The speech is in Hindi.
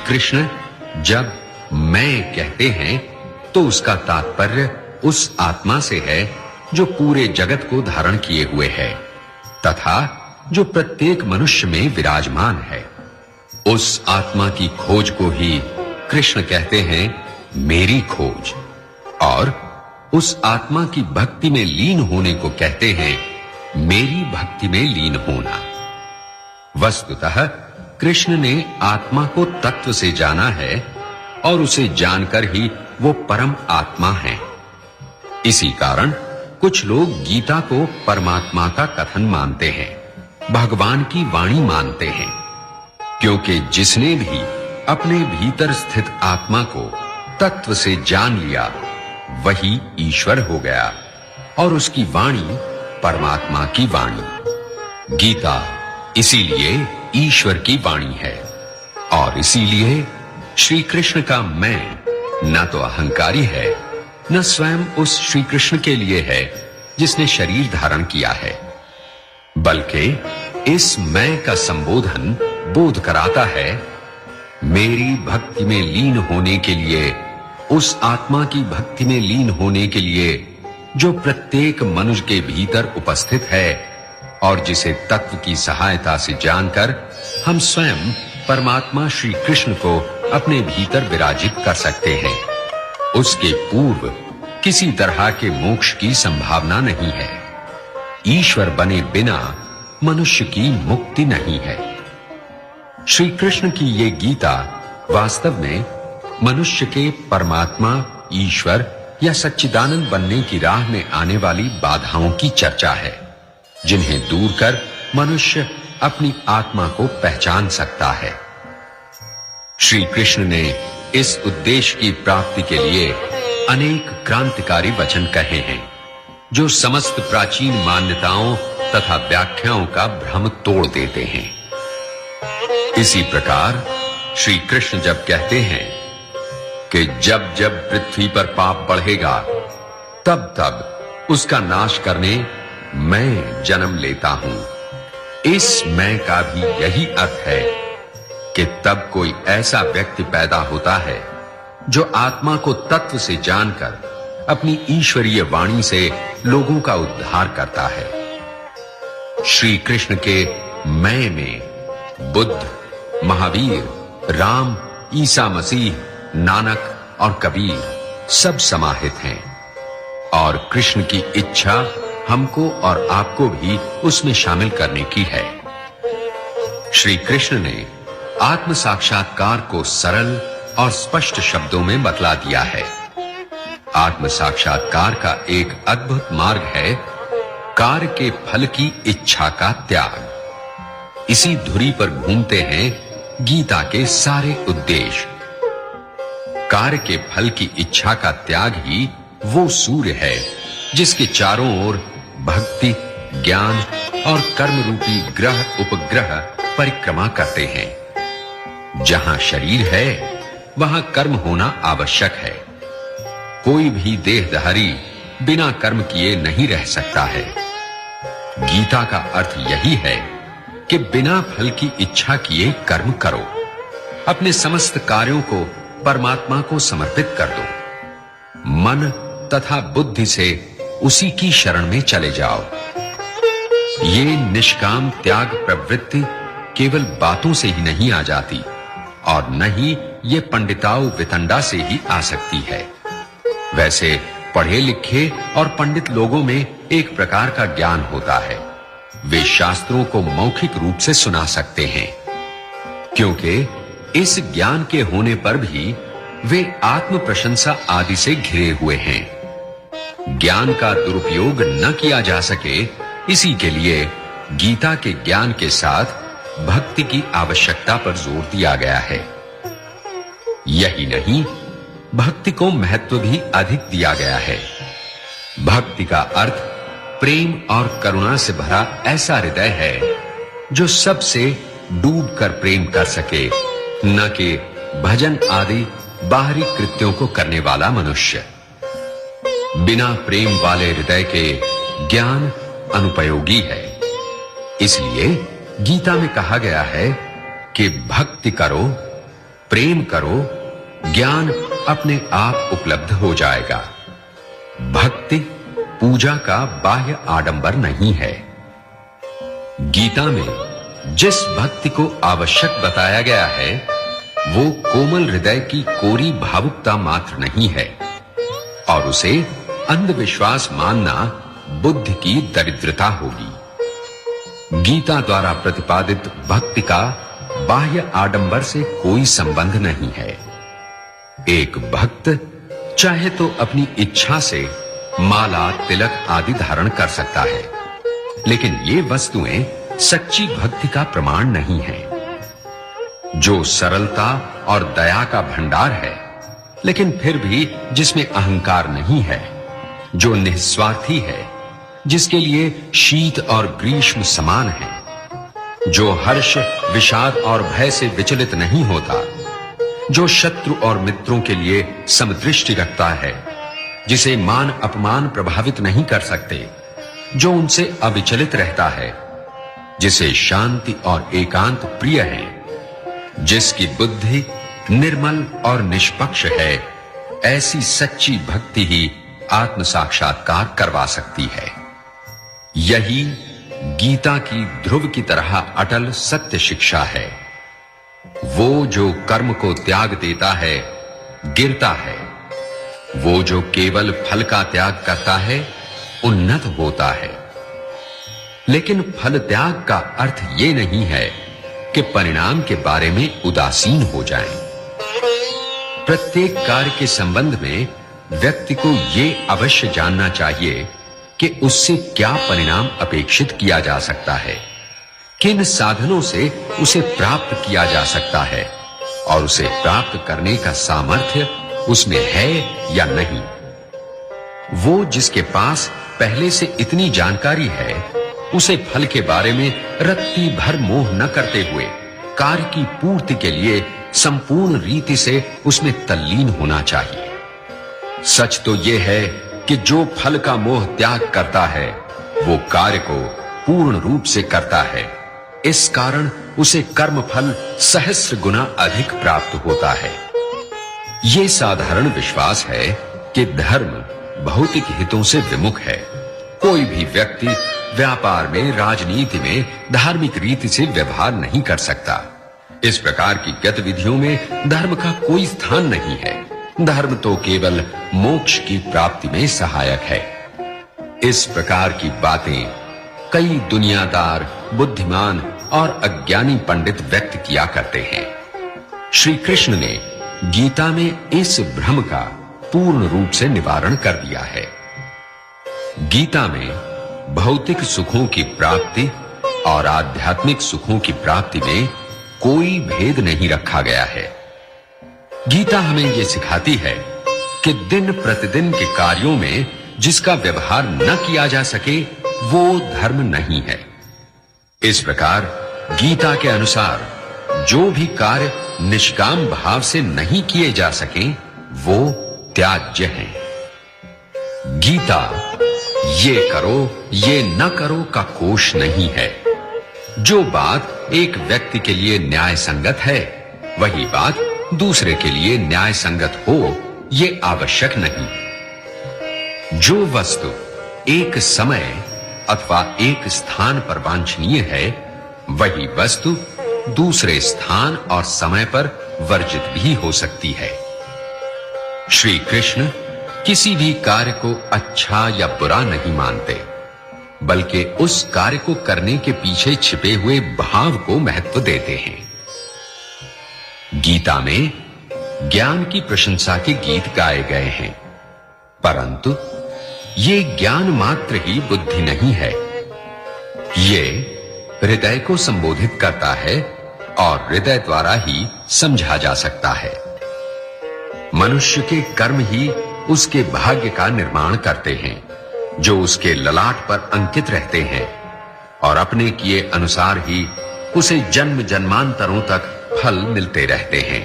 कृष्ण जब मैं कहते हैं तो उसका तात्पर्य उस आत्मा से है जो पूरे जगत को धारण किए हुए है तथा जो प्रत्येक मनुष्य में विराजमान है। उस आत्मा की खोज को ही कृष्ण कहते हैं मेरी खोज, और उस आत्मा की भक्ति में लीन होने को कहते हैं मेरी भक्ति में लीन होना। वस्तुतः कृष्ण ने आत्मा को तत्व से जाना है और उसे जानकर ही वो परम आत्मा है। इसी कारण कुछ लोग गीता को परमात्मा का कथन मानते हैं, भगवान की वाणी मानते हैं, क्योंकि जिसने भी अपने भीतर स्थित आत्मा को तत्व से जान लिया वही ईश्वर हो गया और उसकी वाणी परमात्मा की वाणी। गीता इसीलिए ईश्वर की वाणी है और इसीलिए श्री कृष्ण का मैं न तो अहंकारी है न स्वयं उस श्री कृष्ण के लिए है जिसने शरीर धारण किया है, बल्कि इस मैं का संबोधन बोध कराता है मेरी भक्ति में लीन होने के लिए, उस आत्मा की भक्ति में लीन होने के लिए जो प्रत्येक मनुष्य के भीतर उपस्थित है और जिसे तत्व की सहायता से जानकर हम स्वयं परमात्मा श्री कृष्ण को अपने भीतर विराजित कर सकते हैं। उसके पूर्व किसी तरह के मोक्ष की संभावना नहीं है। ईश्वर बने बिना मनुष्य की मुक्ति नहीं है। श्री कृष्ण की ये गीता वास्तव में मनुष्य के परमात्मा, ईश्वर या सच्चिदानंद बनने की राह में आने वाली बाधाओं की चर्चा है, जिन्हें दूर कर मनुष्य अपनी आत्मा को पहचान सकता है। श्री कृष्ण ने इस उद्देश्य की प्राप्ति के लिए अनेक क्रांतिकारी वचन कहे हैं, जो समस्त प्राचीन मान्यताओं तथा व्याख्याओं का भ्रम तोड़ देते हैं। इसी प्रकार श्री कृष्ण जब कहते हैं कि जब जब पृथ्वी पर पाप बढ़ेगा तब तब उसका नाश करने मैं जन्म लेता हूं, इस मैं का भी यही अर्थ है कि तब कोई ऐसा व्यक्ति पैदा होता है जो आत्मा को तत्व से जानकर अपनी ईश्वरीय वाणी से लोगों का उद्धार करता है। श्री कृष्ण के मैं में बुद्ध, महावीर, राम, ईसा मसीह, नानक और कबीर सब समाहित हैं और कृष्ण की इच्छा हमको और आपको भी उसमें शामिल करने की है। श्री कृष्ण ने आत्म साक्षात्कार को सरल और स्पष्ट शब्दों में बतला दिया है। आत्म साक्षात्कार का एक अद्भुत मार्ग है कार्य के फल की इच्छा का त्याग। इसी धुरी पर घूमते हैं गीता के सारे उद्देश्य। कार्य के फल की इच्छा का त्याग ही वो सूर्य है जिसके चारों ओर भक्ति, ज्ञान और कर्म रूपी ग्रह उपग्रह परिक्रमा करते हैं। जहां शरीर है वहां कर्म होना आवश्यक है। कोई भी देहधारी बिना कर्म किए नहीं रह सकता है। गीता का अर्थ यही है कि बिना फल की इच्छा किए कर्म करो, अपने समस्त कार्यों को परमात्मा को समर्पित कर दो, मन तथा बुद्धि से उसी की शरण में चले जाओ। ये निष्काम त्याग प्रवृत्ति केवल बातों से ही नहीं आ जाती और न ही ये पंडिताओ वितंडा से ही आ सकती है। वैसे पढ़े लिखे और पंडित लोगों में एक प्रकार का ज्ञान होता है। वे शास्त्रों को मौखिक रूप से सुना सकते हैं, क्योंकि इस ज्ञान के होने पर भी वे आत्म प्रशंसा आदि से घिरे हुए हैं। ज्ञान का दुरुपयोग न किया जा सके, इसी के लिए गीता के ज्ञान के साथ भक्ति की आवश्यकता पर जोर दिया गया है। यही नहीं, भक्ति को महत्व भी अधिक दिया गया है। भक्ति का अर्थ प्रेम और करुणा से भरा ऐसा हृदय है जो सबसे डूबकर प्रेम कर सके, न कि भजन आदि बाहरी कृत्यों को करने वाला मनुष्य। बिना प्रेम वाले हृदय के ज्ञान अनुपयोगी है। इसलिए गीता में कहा गया है कि भक्ति करो प्रेम करो, ज्ञान अपने आप उपलब्ध हो जाएगा। भक्ति पूजा का बाह्य आडंबर नहीं है। गीता में जिस भक्ति को आवश्यक बताया गया है वो कोमल हृदय की कोरी भावुकता मात्र नहीं है, और उसे अंधविश्वास मानना बुद्धि की दरिद्रता होगी। गीता द्वारा प्रतिपादित भक्ति का बाह्य आडंबर से कोई संबंध नहीं है। एक भक्त चाहे तो अपनी इच्छा से माला, तिलक आदि धारण कर सकता है, लेकिन ये वस्तुएं सच्ची भक्ति का प्रमाण नहीं है। जो सरलता और दया का भंडार है, लेकिन फिर भी जिसमें अहंकार नहीं है, जो निस्वार्थी है, जिसके लिए शीत और ग्रीष्म समान है, जो हर्ष, विषाद और भय से विचलित नहीं होता, जो शत्रु और मित्रों के लिए समदृष्टि रखता है, जिसे मान अपमान प्रभावित नहीं कर सकते, जो उनसे अविचलित रहता है, जिसे शांति और एकांत प्रिय है, जिसकी बुद्धि निर्मल और निष्पक्ष है, ऐसी सच्ची भक्ति ही आत्म साक्षात्कार करवा सकती है। यही गीता की ध्रुव की तरह अटल सत्य शिक्षा है। वो जो कर्म को त्याग देता है, गिरता है। वो जो केवल फल का त्याग करता है, उन्नत होता है। लेकिन फल त्याग का अर्थ ये नहीं है कि परिणाम के बारे में उदासीन हो जाएं। प्रत्येक कार्य के संबंध में व्यक्ति को ये अवश्य जानना चाहिए कि उससे क्या परिणाम अपेक्षित किया जा सकता है, किन साधनों से उसे प्राप्त किया जा सकता है, और उसे प्राप्त करने का सामर्थ्य उसमें है या नहीं। वो जिसके पास पहले से इतनी जानकारी है, उसे फल के बारे में रत्ती भर मोह न करते हुए कार्य की पूर्ति के लिए संपूर्ण रीति से उसमें तल्लीन होना चाहिए। सच तो यह है कि जो फल का मोह त्याग करता है, वो कार्य को पूर्ण रूप से करता है। इस कारण उसे कर्म फल सहस्र गुना अधिक प्राप्त होता है। ये साधारण विश्वास है कि धर्म भौतिक हितों से विमुख है। कोई भी व्यक्ति व्यापार में, राजनीति में धार्मिक रीति से व्यवहार नहीं कर सकता। इस प्रकार की गतिविधियों में धर्म का कोई स्थान नहीं है। धर्म तो केवल मोक्ष की प्राप्ति में सहायक है। इस प्रकार की बातें कई दुनियादार, बुद्धिमान और अज्ञानी पंडित व्यक्त किया करते हैं। श्री कृष्ण ने गीता में इस भ्रम का पूर्ण रूप से निवारण कर दिया है। गीता में भौतिक सुखों की प्राप्ति और आध्यात्मिक सुखों की प्राप्ति में कोई भेद नहीं रखा गया है। गीता हमें यह सिखाती है कि दिन प्रतिदिन के कार्यों में जिसका व्यवहार न किया जा सके, वो धर्म नहीं है। इस प्रकार गीता के अनुसार जो भी कार्य निष्काम भाव से नहीं किए जा सके, वो त्याज्य हैं। गीता ये करो, ये न करो का कोश नहीं है। जो बात एक व्यक्ति के लिए न्याय संगत है, वही बात दूसरे के लिए न्याय संगत हो, ये आवश्यक नहीं। जो वस्तु एक समय अथवा एक स्थान पर वांछनीय है, वही वस्तु दूसरे स्थान और समय पर वर्जित भी हो सकती है। श्री कृष्ण किसी भी कार्य को अच्छा या बुरा नहीं मानते, बल्कि उस कार्य को करने के पीछे छिपे हुए भाव को महत्व देते हैं। गीता में ज्ञान की प्रशंसा के गीत गाए गए हैं, परंतु ये ज्ञान मात्र ही बुद्धि नहीं है। ये हृदय को संबोधित करता है और हृदय द्वारा ही समझा जा सकता है। मनुष्य के कर्म ही उसके भाग्य का निर्माण करते हैं, जो उसके ललाट पर अंकित रहते हैं, और अपने किए अनुसार ही उसे जन्म जन्मांतरों तक फल मिलते रहते हैं।